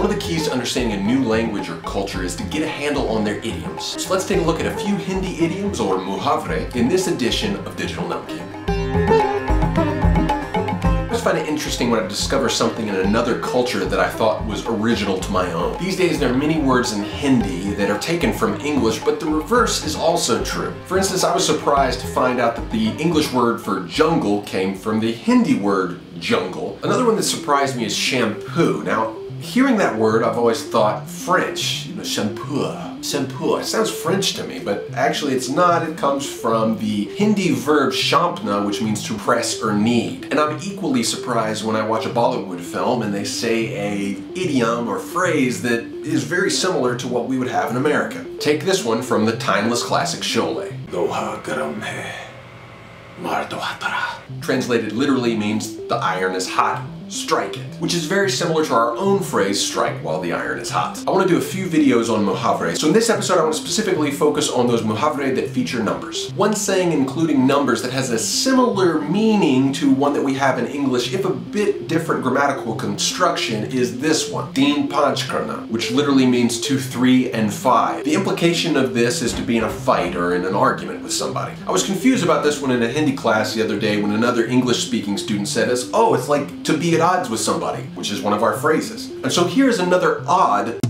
One of the keys to understanding a new language or culture is to get a handle on their idioms. So let's take a look at a few Hindi idioms, or muhavre, in this edition of Digital Namkeen. I always find it interesting when I discover something in another culture that I thought was original to my own. These days there are many words in Hindi that are taken from English, but the reverse is also true. For instance, I was surprised to find out that the English word for jungle came from the Hindi word jungle. Another one that surprised me is shampoo. Now, hearing that word, I've always thought French, shampoo. Shampoo, it sounds French to me, but actually it's not. It comes from the Hindi verb shampna, which means to press or knead. And I'm equally surprised when I watch a Bollywood film and they say an idiom or phrase that is very similar to what we would have in America. Take this one from the timeless classic Sholay. Loha garam hai, maar do hatara. Translated literally means the iron is hot, strike it, which is very similar to our own phrase, strike while the iron is hot. I want to do a few videos on muhavre. So in this episode, I want to specifically focus on those muhavre that feature numbers. One saying including numbers that has a similar meaning to one that we have in English, if a bit different grammatical construction, is this one, teen panch karna, which literally means 2, 3, and 5. The implication of this is to be in a fight or in an argument with somebody. I was confused about this one in a Hindi class the other day when another English-speaking student said, oh, it's like to be at odds with somebody, which is one of our phrases. And so here's another odd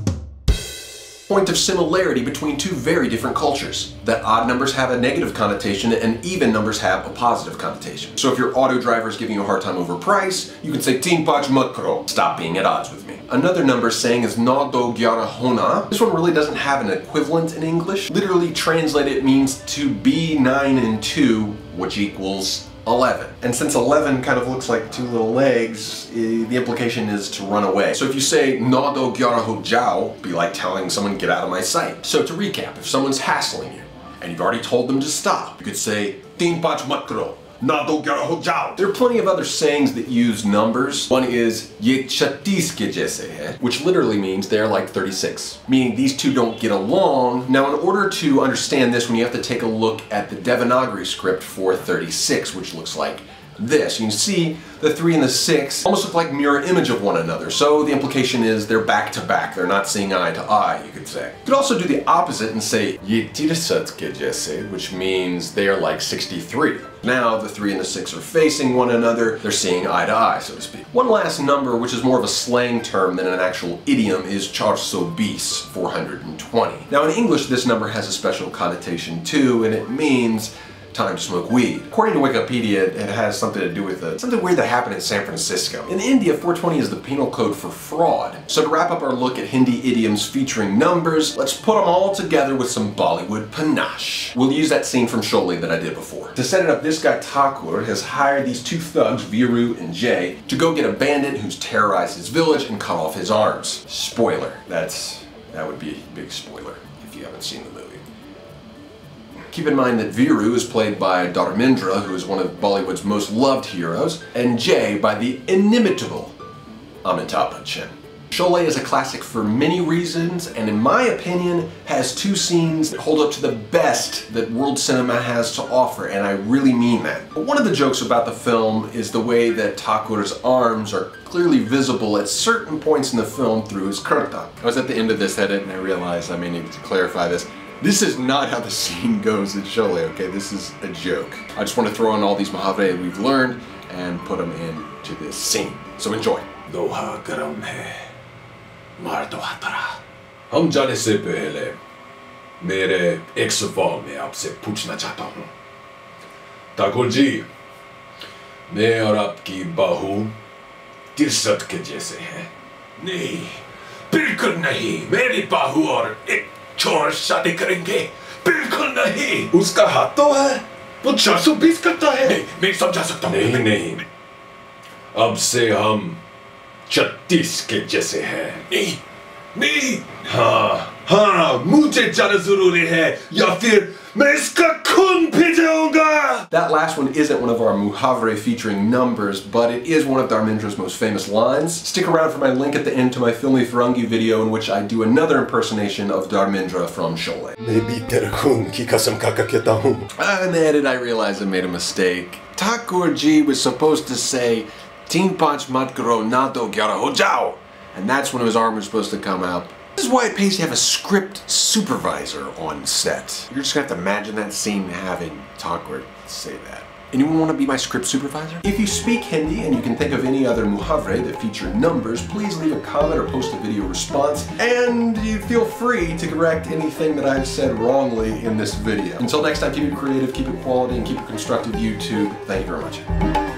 point of similarity between two very different cultures. That odd numbers have a negative connotation and even numbers have a positive connotation. So if your auto driver is giving you a hard time over price, you can say teen panch mat karo, stop being at odds with me. Another number saying is na do gyara hona. This one really doesn't have an equivalent in English. Literally translated, it means to be 9 and 2, which equals 11. And since 11 kind of looks like two little legs, the implication is to run away. So if you say na do gyara ho jao, be like telling someone get out of my sight. So to recap, if someone's hassling you and you've already told them to stop, you could say teen panch mat karo, na do gyara ho jao. There are plenty of other sayings that use numbers. One is ye 36 ke jaise hai, which literally means they're like 36, meaning these two don't get along. Now, in order to understand this one, you have to take a look at the Devanagari script for 36, which looks like this. You can see the 3 and the 6 almost look like mirror image of one another. So the implication is they're back to back. They're not seeing eye to eye, you could say. You could also do the opposite and say ye 37 ke jaise, which means they are like 63. Now the 3 and the 6 are facing one another. They're seeing eye to eye, so to speak. One last number, which is more of a slang term than an actual idiom, is 420, 420. Now in English, this number has a special connotation too, and it means time to smoke weed. According to Wikipedia, it has something to do with something weird that happened in San Francisco. In India, 420 is the penal code for fraud. So to wrap up our look at Hindi idioms featuring numbers, let's put them all together with some Bollywood panache. We'll use that scene from Sholay that I did before. To set it up, this guy Thakur has hired these two thugs, Viru and Jay, to go get a bandit who's terrorized his village and cut off his arms. Spoiler. That would be a big spoiler if you haven't seen the movie. Keep in mind that Viru is played by Dharmendra, who is one of Bollywood's most loved heroes, and Jay by the inimitable Amitabh Bachchan. Sholay is a classic for many reasons, and in my opinion, has two scenes that hold up to the best that world cinema has to offer, and I really mean that. But one of the jokes about the film is the way that Thakur's arms are clearly visible at certain points in the film through his kurta. I was at the end of this edit and I realized I may need to clarify this. This is not how the scene goes in Sholay, okay? This is a joke. I just want to throw in all these muhavre we've learned and put them into this scene. So enjoy. Loha garam hai, maar do hatara. हम जाने से पहले मेरे एक सवाल मैं आपसे पूछना चाहता हूँ। ठाकुर जी, मैं और आपकी बाहू 63 के जैसे हैं। नहीं, बिल्कुल नहीं। मेरी बाहू और एक चोर शादी करेंगे, बिल्कुल नहीं। उसका हाथ तो है, वो 420 करता है। नहीं, मैं समझा सकता हूँ। नहीं, नहीं। अब से हम 36 के जैसे हैं। नहीं, नहीं। हाँ, मुझे जाना जरूरी है, या फिर मैं इसका खून पी जाऊंगा। That last one isn't one of our muhavre featuring numbers, but it is one of Dharmendra's most famous lines. Stick around for my link at the end to my Filmy Firangi video in which I do another impersonation of Dharmendra from Sholay. Maybe तेरे खून की कसम खा के कहता हूँ। In the edit I realized I made a mistake. Thakur ji was supposed to say, "Teen panch mat karo na to gyara ho jao." And that's when his arm was supposed to come out. This is why it pays to have a script supervisor on set. You're just gonna have to imagine that scene having talk where say that. Anyone want to be my script supervisor? If you speak Hindi and you can think of any other muhavre that feature numbers, please leave a comment or post a video response, and you feel free to correct anything that I've said wrongly in this video. Until next time, keep it creative, keep it quality, and keep it constructive, YouTube. Thank you very much.